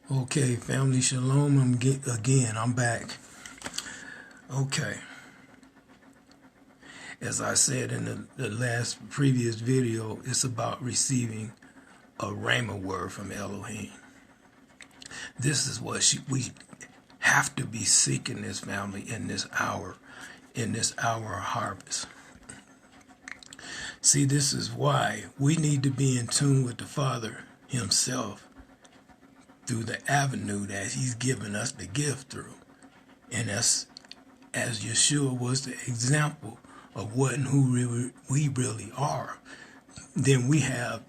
Okay, family shalom. I'm back. Okay, as I said in the last previous video, it's about receiving a rhema word from Elohim. This is what we have to be seeking, this family, in this hour of harvest. See, this is why we need to be in tune with the Father himself through the avenue that he's given us the gift through. And as Yeshua was the example of what and who we really are, then we have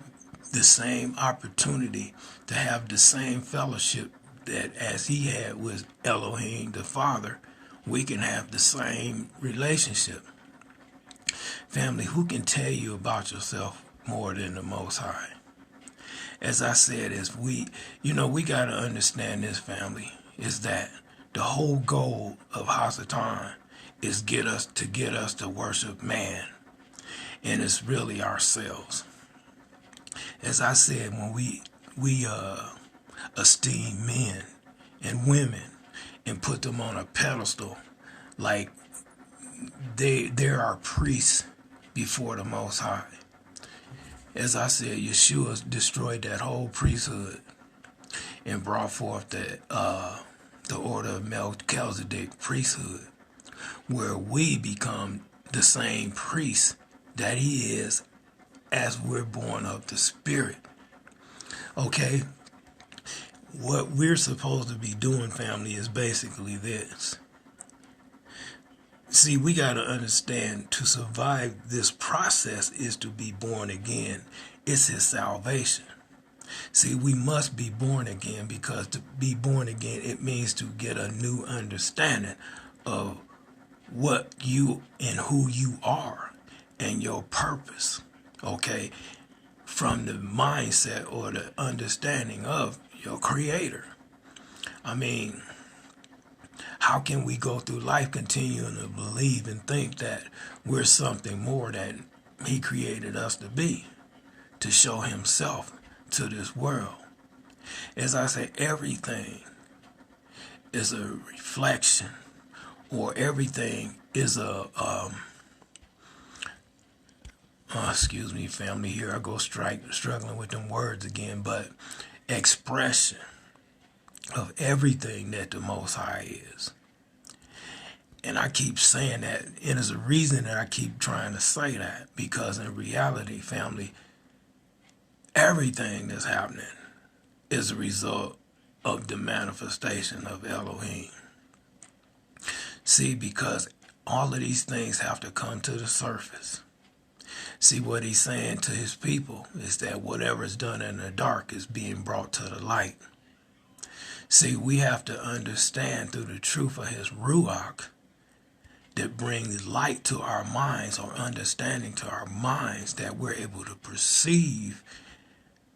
the same opportunity to have the same fellowship that as he had with Elohim the Father, we can have the same relationship. Family, who can tell you about yourself more than the Most High? As I said, we got to understand this, family, is that the whole goal of Hasatan is get us to worship man, and it's really ourselves. As I said, when we esteem men and women and put them on a pedestal, like they're our priests before the Most High. As I said, Yeshua destroyed that whole priesthood and brought forth the order of Melchizedek priesthood, where we become the same priest that he is as we're born of the Spirit. Okay? What we're supposed to be doing, family, is basically this. See, we got to understand, to survive this process is to be born again. It's his salvation. See, we must be born again, because to be born again, it means to get a new understanding of what you and who you are and your purpose, okay, from the mindset or the understanding of your Creator. I mean, how can we go through life continuing to believe and think that we're something more than he created us to be, to show himself to this world? As I say, everything is a reflection, or everything is excuse me, family, here I go struggling with them words again, but expression of everything that the Most High is. And I keep saying that, and there's a reason that I keep trying to say that, because in reality, family, everything that's happening is a result of the manifestation of Elohim. See, because all of these things have to come to the surface. See, what he's saying to his people is that whatever is done in the dark is being brought to the light. See, we have to understand through the truth of his Ruach that brings light to our minds, or understanding to our minds, that we're able to perceive.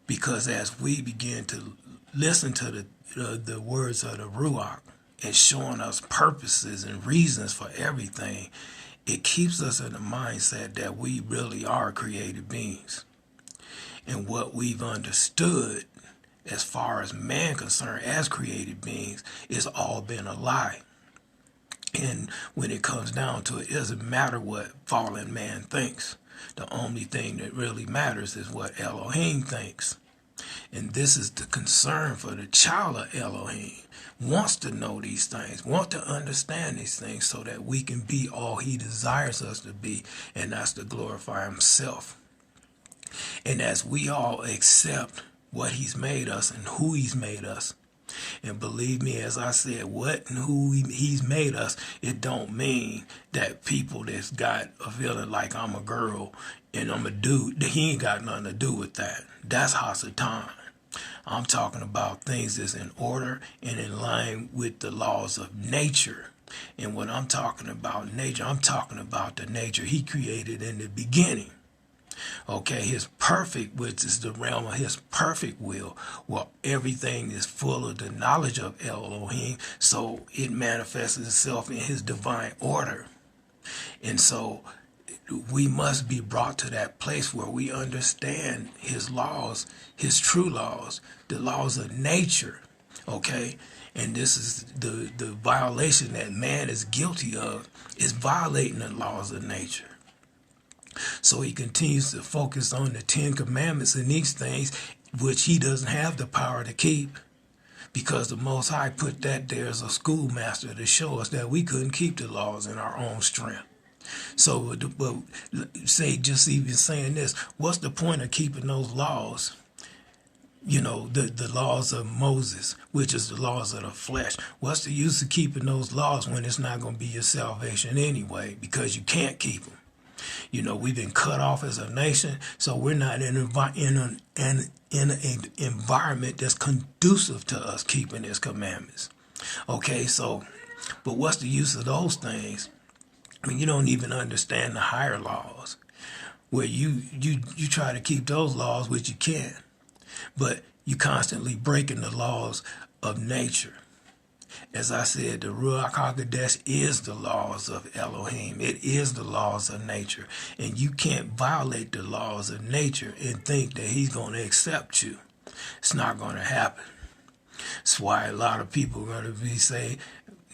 Because as we begin to listen to the words of the Ruach and showing us purposes and reasons for everything, it keeps us in the mindset that we really are created beings. And what we've understood as far as man concerned as created beings is all been a lie. And when it comes down to it, it doesn't matter what fallen man thinks. The only thing that really matters is what Elohim thinks. And this is the concern for the child of Elohim. Wants to know these things, want to understand these things, so that we can be all he desires us to be, and that's to glorify himself. And as we all accept what he's made us and who he's made us, and believe me, as I said, what and who he's made us, it don't mean that people that's got a feeling like I'm a girl and I'm a dude, he ain't got nothing to do with that. That's Hasatan. I'm talking about things that's in order and in line with the laws of nature. And when I'm talking about nature, I'm talking about the nature he created in the beginning. Okay, his perfect, which is the realm of his perfect will, where everything is full of the knowledge of Elohim, so it manifests itself in his divine order. And so we must be brought to that place where we understand his laws, his true laws, the laws of nature, Okay? And this is the violation that man is guilty of, is violating the laws of nature. So he continues to focus on the Ten Commandments and these things, which he doesn't have the power to keep, because the Most High put that there as a schoolmaster to show us that we couldn't keep the laws in our own strength. So, but say, just even saying this, what's the point of keeping those laws? The laws of Moses, which is the laws of the flesh. What's the use of keeping those laws when it's not going to be your salvation anyway, because you can't keep them? We've been cut off as a nation, so we're not in an environment that's conducive to us keeping his commandments. Okay, so, but what's the use of those things? I mean, you don't even understand the higher laws, where you try to keep those laws, which you can, but you constantly breaking the laws of nature. As I said, the Ruach HaKodesh is the laws of Elohim. It is the laws of nature. And you can't violate the laws of nature and think that he's going to accept you. It's not going to happen. That's why a lot of people are going to be saying,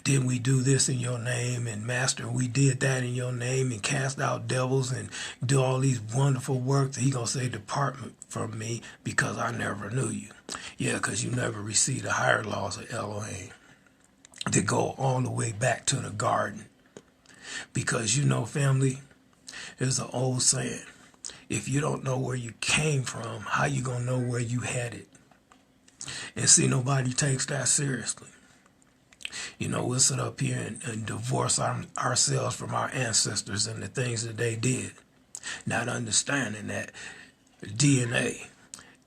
didn't we do this in your name? And Master, we did that in your name and cast out devils and do all these wonderful works. And he's going to say, depart from me, because I never knew you. Yeah, because you never received the higher laws of Elohim, to go all the way back to the garden. Because family, there's an old saying, if you don't know where you came from, how you gonna know where you headed? And see, nobody takes that seriously. We'll sit up here and divorce ourselves from our ancestors and the things that they did, not understanding that DNA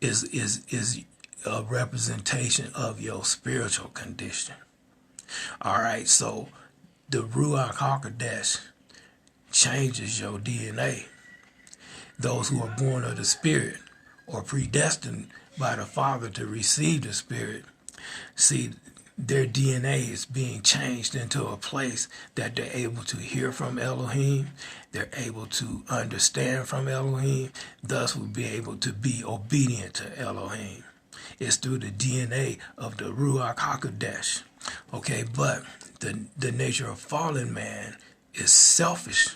is a representation of your spiritual condition. All right, so the Ruach HaKodesh changes your DNA. Those who are born of the Spirit or predestined by the Father to receive the Spirit, see, their DNA is being changed into a place that they're able to hear from Elohim, they're able to understand from Elohim, thus will be able to be obedient to Elohim. It's through the DNA of the Ruach HaKodesh. Okay, but the nature of fallen man is selfish,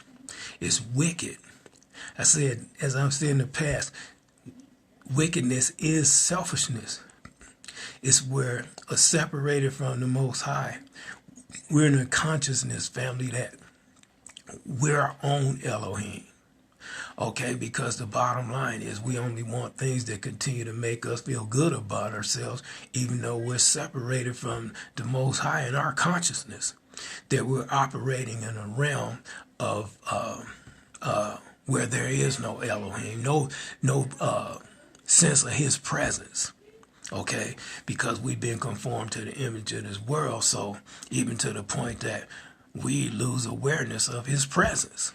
is wicked. I said, as I've said in the past, wickedness is selfishness. It's where separated from the Most High. We're in a consciousness, family, that we're our own Elohim. Okay, because the bottom line is we only want things that continue to make us feel good about ourselves, even though we're separated from the Most High in our consciousness, that we're operating in a realm of where there is no Elohim, no sense of his presence. Okay, because we've been conformed to the image of this world, so even to the point that we lose awareness of his presence.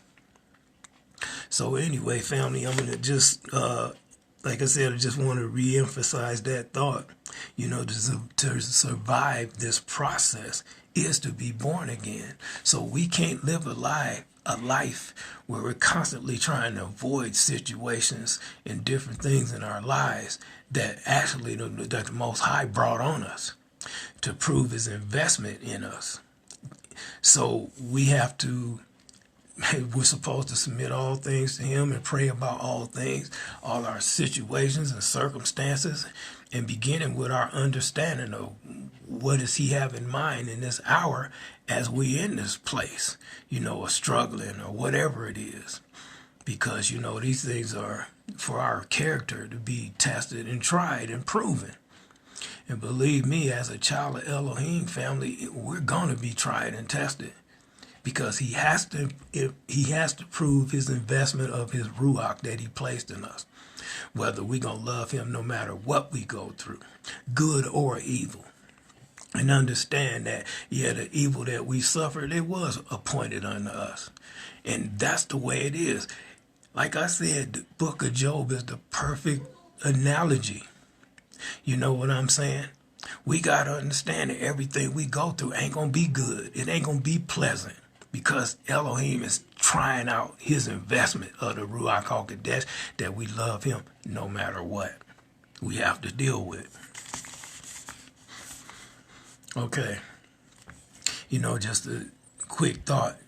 So anyway, family, I'm going to just, like I said, I just want to reemphasize that thought. To survive this process is to be born again. So we can't live a life where we're constantly trying to avoid situations and different things in our lives that actually that the Most High brought on us to prove his investment in us. So we're supposed to submit all things to him and pray about all things, all our situations and circumstances, and beginning with our understanding of what does he have in mind in this hour as we in this place, or struggling or whatever it is. Because, these things are for our character to be tested and tried and proven. And believe me, as a child of Elohim, family, we're going to be tried and tested. Because he has to prove his investment of his Ruach that he placed in us. Whether we're going to love him no matter what we go through, good or evil. And understand that, the evil that we suffered, it was appointed unto us. And that's the way it is. Like I said, the book of Job is the perfect analogy. You know what I'm saying? We got to understand that everything we go through ain't going to be good. It ain't going to be pleasant. Because Elohim is trying out his investment of the Ruach HaKodesh, that we love him no matter what we have to deal with. Okay. Just a quick thought.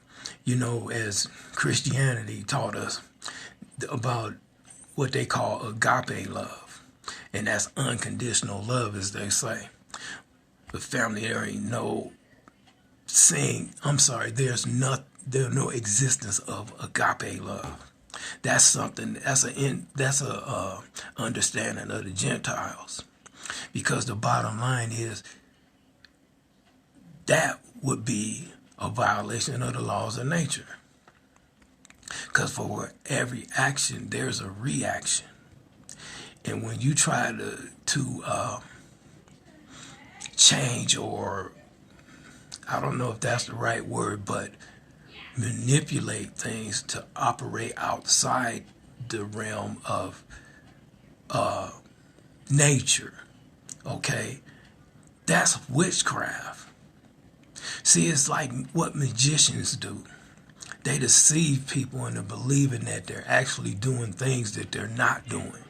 As Christianity taught us about what they call agape love, and that's unconditional love, as they say. The family, there ain't no saying, I'm sorry, there's no existence of agape love. That's something, that's a understanding of the Gentiles. Because the bottom line is that would be a violation of the laws of nature. Because for every action, there's a reaction. And when you try to change, or I don't know if that's the right word, but manipulate things to operate outside the realm of nature, okay, that's witchcraft. See, it's like what magicians do. They deceive people into believing that they're actually doing things that they're not doing.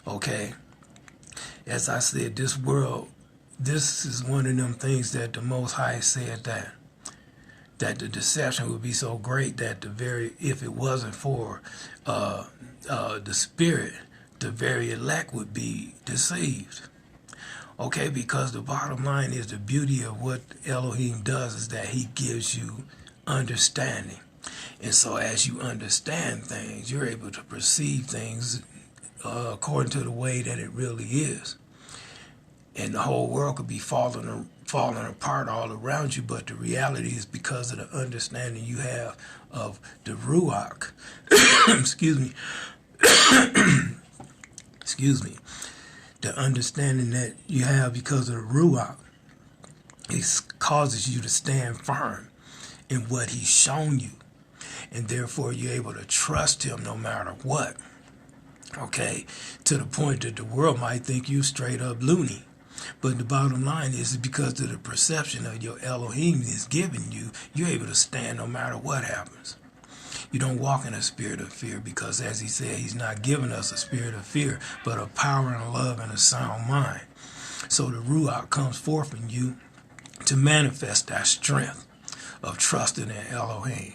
Okay? As I said, this is one of them things that the Most High said that the deception would be so great that if it wasn't for the Spirit, the very elect would be deceived. Okay, because the bottom line is the beauty of what Elohim does is that he gives you understanding. And so as you understand things, you're able to perceive things according to the way that it really is. And the whole world could be falling apart all around you, but the reality is because of the understanding you have of the Ruach. Excuse me. Excuse me. The understanding that you have because of the Ruach, it causes you to stand firm in what he's shown you. And therefore you're able to trust him no matter what. Okay? To the point that the world might think you straight up loony. But the bottom line is because of the perception of your Elohim is giving you, you're able to stand no matter what happens. You don't walk in a spirit of fear because, as he said, he's not giving us a spirit of fear, but a power and a love and a sound mind. So the Ruach comes forth in you to manifest that strength of trusting in Elohim.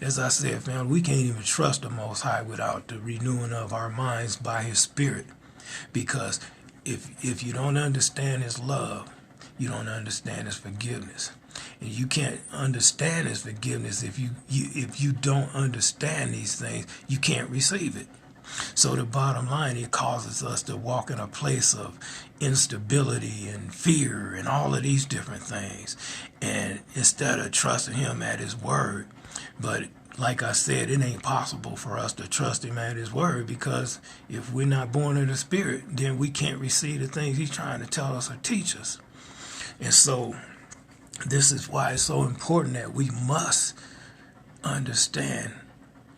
As I said, family, we can't even trust the Most High without the renewing of our minds by his Spirit. Because if you don't understand his love, you don't understand his forgiveness. And you can't understand his forgiveness if you don't understand these things. You can't receive it. So the bottom line, it causes us to walk in a place of instability and fear and all of these different things. And instead of trusting him at his word, but like I said, it ain't possible for us to trust him at his word, because if we're not born of the Spirit, then we can't receive the things he's trying to tell us or teach us. And so this is why it's so important that we must understand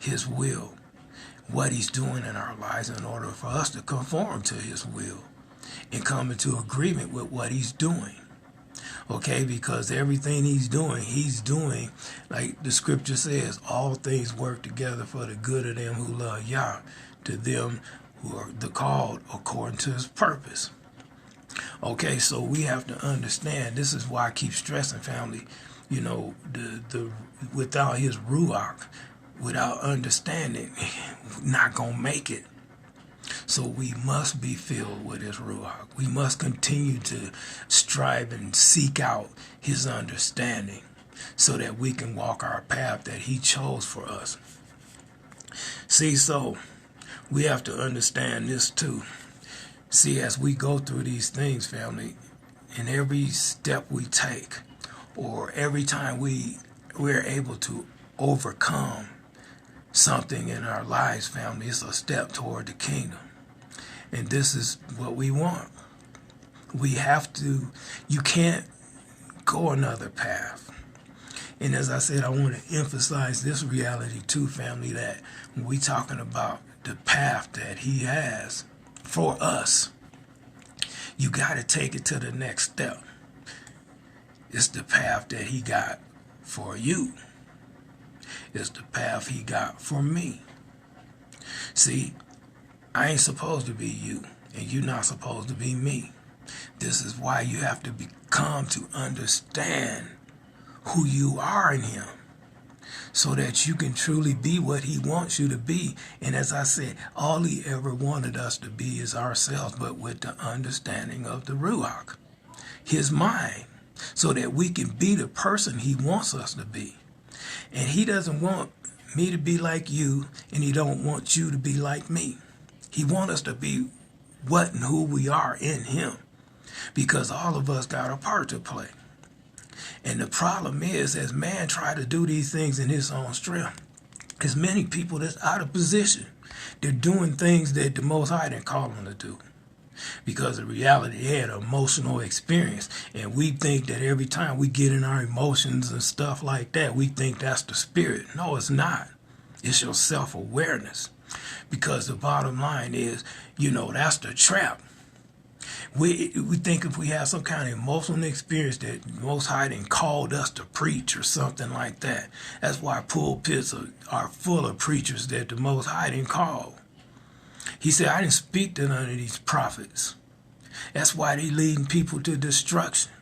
his will, what he's doing in our lives, in order for us to conform to his will and come into agreement with what he's doing. Okay, because everything he's doing, like the scripture says, all things work together for the good of them who love Yah, to them who are the called according to his purpose. Okay, so we have to understand, this is why I keep stressing, family, the without his Ruach, without understanding, not gonna make it. So we must be filled with his Ruach. We must continue to strive and seek out his understanding so that we can walk our path that he chose for us. See, so we have to understand this too. See, as we go through these things, family, and every step we take, or every time we're able to overcome something in our lives, family, it's a step toward the kingdom. And this is what we want. We have to, you can't go another path. And as I said, I want to emphasize this reality too, family, that when we're talking about the path that he has for us, you got to take it to the next step. It's the path that he got for you. It's the path he got for me. See, I ain't supposed to be you, and you're not supposed to be me. This is why you have to become to understand who you are in him, so that you can truly be what he wants you to be. And as I said, all he ever wanted us to be is ourselves, but with the understanding of the Ruach, his mind, so that we can be the person he wants us to be. And he doesn't want me to be like you, and he don't want you to be like me. He wants us to be what and who we are in him, because all of us got a part to play. And the problem is, as man try to do these things in his own strength, there's many people that's out of position. They're doing things that the Most High didn't call them to do, because in reality they had an emotional experience, and we think that every time we get in our emotions and stuff like that, we think that's the spirit. No, it's not. It's your self-awareness, because the bottom line is, that's the trap. We think if we have some kind of emotional experience that Most High didn't called us to preach or something like that. That's why pulpits are full of preachers that the Most High didn't call. He said, I didn't speak to none of these prophets. That's why they leading people to destruction.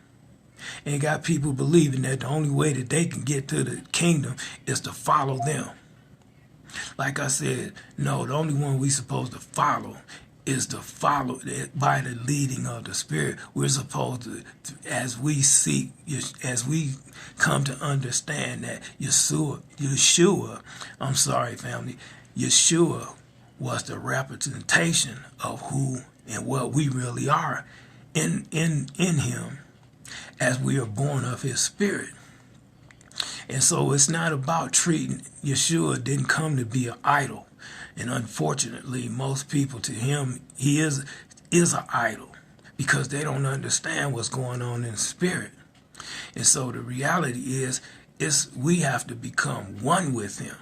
And got people believing that the only way that they can get to the kingdom is to follow them. Like I said, no, the only one we supposed to follow is to follow by the leading of the Spirit. We're supposed to, as we come to understand that Yeshua, Yeshua was the representation of who and what we really are in him, as we are born of his Spirit. And so it's not about treating, Yeshua didn't come to be an idol. And unfortunately, most people, to him, he is an idol, because they don't understand what's going on in the spirit. And so the reality is we have to become one with him.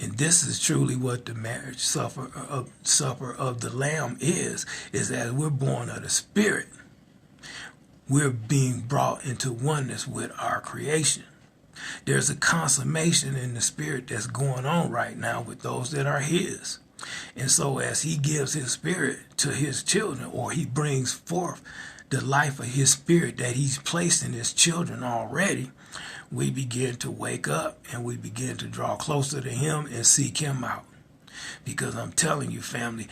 And this is truly what the marriage supper of the Lamb is that we're born of the Spirit. We're being brought into oneness with our creation. There's a consummation in the Spirit that's going on right now with those that are his. And so as he gives his Spirit to his children, or he brings forth the life of his Spirit that he's placed in his children already, we begin to wake up and we begin to draw closer to him and seek him out. Because I'm telling you, family,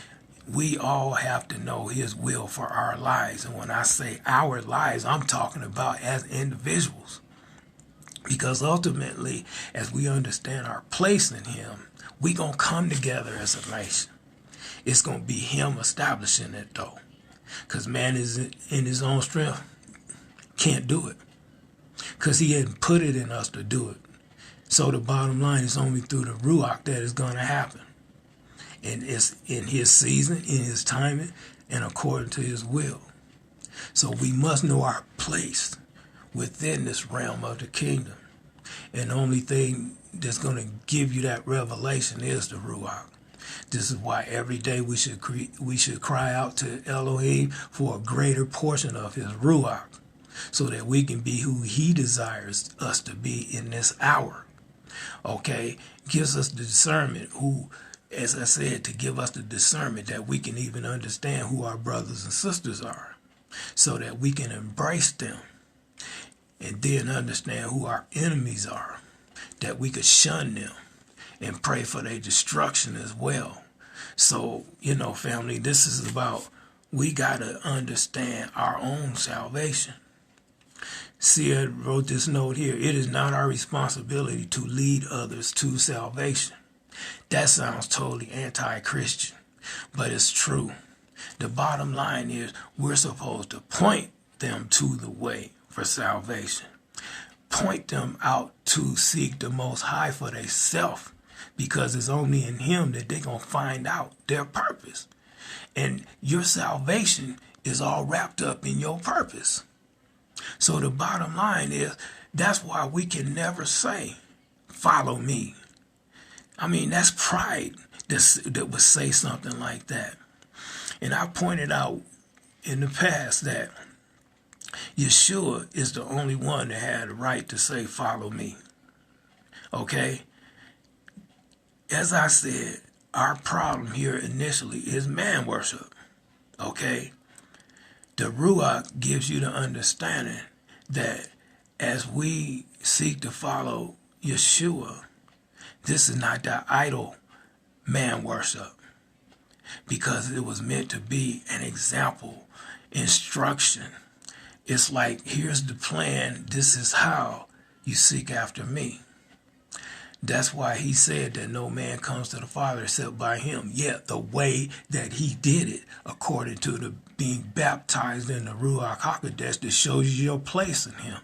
we all have to know his will for our lives. And when I say our lives, I'm talking about as individuals. Because ultimately, as we understand our place in him, we're going to come together as a nation. It's going to be him establishing it, though. Because man is in his own strength, can't do it. Because he hadn't put it in us to do it. So the bottom line is only through the Ruach that is going to happen. And it's in his season, in his timing, and according to his will. So we must know our place within this realm of the kingdom. And the only thing that's going to give you that revelation is the Ruach. This is why every day we should cry out to Elohim for a greater portion of his Ruach, so that we can be who he desires us to be in this hour. Okay? Gives us the discernment as I said, to give us the discernment that we can even understand who our brothers and sisters are, so that we can embrace them. And then understand who our enemies are, that we could shun them and pray for their destruction as well. So, family, this is about, we got to understand our own salvation. Sia wrote this note here: it is not our responsibility to lead others to salvation. That sounds totally anti-Christian, but it's true. The bottom line is we're supposed to point them to the way for salvation. Point them out to seek the Most High for themselves, because it's only in him that they're going to find out their purpose. And your salvation is all wrapped up in your purpose. So the bottom line is, that's why we can never say, follow me. I mean, that's pride that would say something like that. And I pointed out in the past that Yeshua is the only one that had the right to say, follow me. Okay? As I said, our problem here initially is man worship. Okay? The Ruach gives you the understanding that as we seek to follow Yeshua, this is not the idol man worship, because it was meant to be an example, instruction. It's like, here's the plan, this is how you seek after me. That's why he said that no man comes to the Father except by him. Yet the way that he did it, according to the being baptized in the Ruach HaKodesh, that shows you your place in him.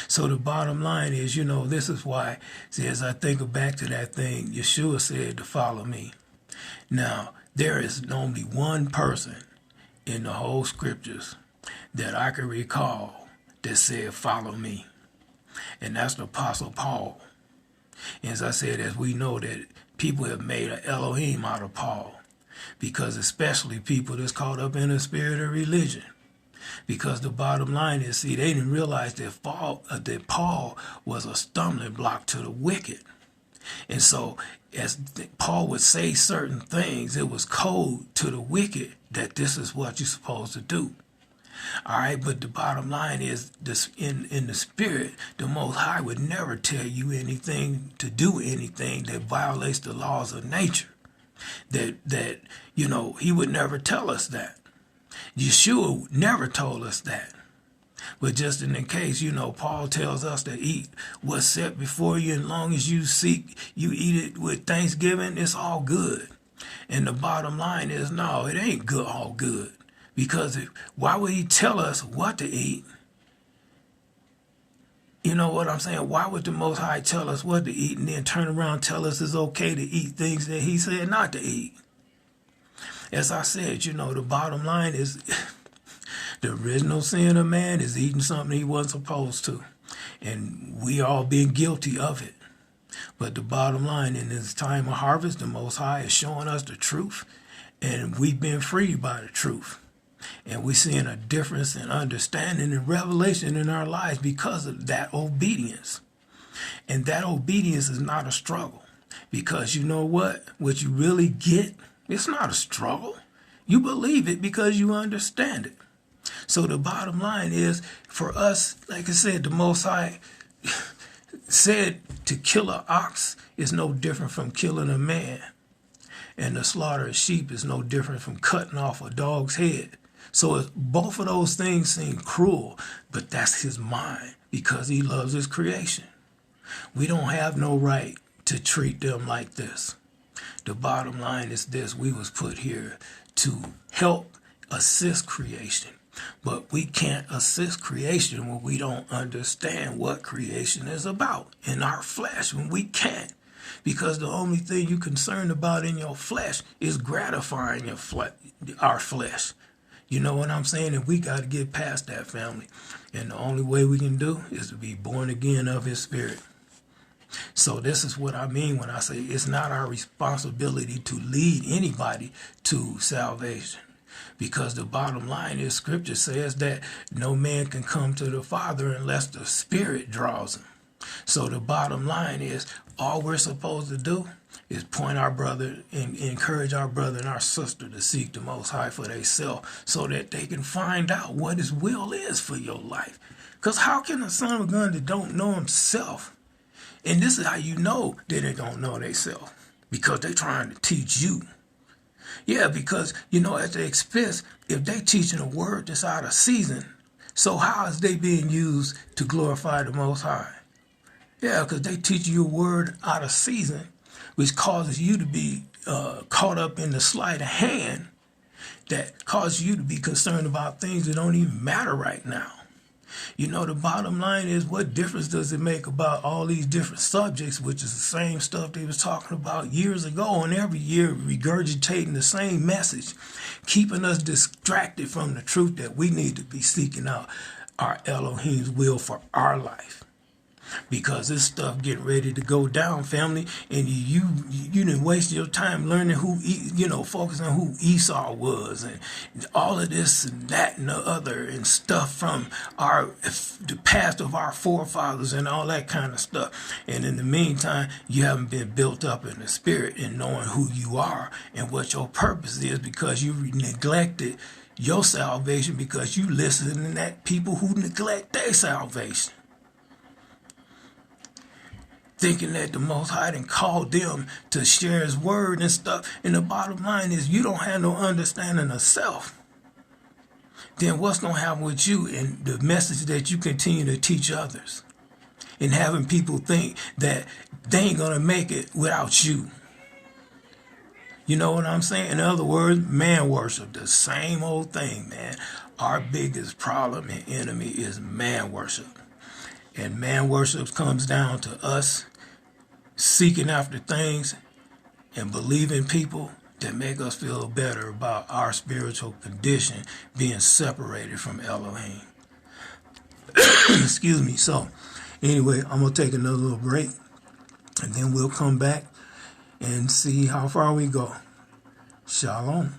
So the bottom line is, this is why, see, as I think back to that thing, Yeshua said to follow me. Now, there is only one person in the whole scriptures that I can recall that said, follow me. And that's the Apostle Paul. And as I said, as we know that people have made an Elohim out of Paul, because especially people that's caught up in the spirit of religion. Because the bottom line is, see, they didn't realize that Paul was a stumbling block to the wicked. And so as Paul would say certain things, it was code to the wicked that this is what you're supposed to do. All right, but the bottom line is, this in the spirit, the Most High would never tell you anything to do anything that violates the laws of nature. That he would never tell us that. Yeshua never told us that. But just in the case, Paul tells us to eat what's set before you, and as long as you eat it with thanksgiving, it's all good. And the bottom line is, no, it ain't good, all good. Because why would he tell us what to eat? You know what I'm saying? Why would the Most High tell us what to eat and then turn around and tell us it's okay to eat things that he said not to eat? As I said, the bottom line is the original sin of man is eating something he wasn't supposed to. And we all been guilty of it. But the bottom line, in this time of harvest, the Most High is showing us the truth. And we've been freed by the truth. And we're seeing a difference in understanding and revelation in our lives because of that obedience. And that obedience is not a struggle. Because you know what? What you really get, it's not a struggle. You believe it because you understand it. So the bottom line is, for us, like I said, the Most High said to kill an ox is no different from killing a man. And the slaughter of sheep is no different from cutting off a dog's head. So both of those things seem cruel, but that's his mind because he loves his creation. We don't have no right to treat them like this. The bottom line is this: we was put here to help assist creation. But we can't assist creation when we don't understand what creation is about in our flesh, when we can't. Because the only thing you're concerned about in your flesh is gratifying our flesh. You know what I'm saying? And we got to get past that, family. And the only way we can do is to be born again of his spirit. So this is what I mean when I say it's not our responsibility to lead anybody to salvation. Because the bottom line is, scripture says that no man can come to the Father unless the Spirit draws him. So the bottom line is, all we're supposed to do is point our brother and encourage our brother and our sister to seek the Most High for themselves, so that they can find out what his will is for your life. Because how can a son of a gun that don't know himself? And this is how you know that they don't know themselves, because they're trying to teach you. Yeah, because, at the expense, if they teaching a word that's out of season, so how is they being used to glorify the Most High? Yeah, because they teach you a word out of season, which causes you to be caught up in the sleight of hand, that causes you to be concerned about things that don't even matter right now. The bottom line is, what difference does it make about all these different subjects, which is the same stuff they was talking about years ago, and every year regurgitating the same message, keeping us distracted from the truth that we need to be seeking out our Elohim's will for our life. Because this stuff getting ready to go down, family, and you didn't waste your time learning focusing on who Esau was and all of this and that and the other and stuff from the past of our forefathers and all that kind of stuff. And in the meantime, you haven't been built up in the spirit and knowing who you are and what your purpose is, because you neglected your salvation because you listening at people who neglect their salvation. Thinking that the Most High done called them to share His word and stuff. And the bottom line is you don't have no understanding of self. Then what's going to happen with you and the message that you continue to teach others? And having people think that they ain't going to make it without you. You know what I'm saying? In other words, man worship, the same old thing, man. Our biggest problem and enemy is man worship. And man worship comes down to us seeking after things and believing people that make us feel better about our spiritual condition being separated from Elohim. Excuse me. So, anyway, I'm going to take another little break, and then we'll come back and see how far we go. Shalom.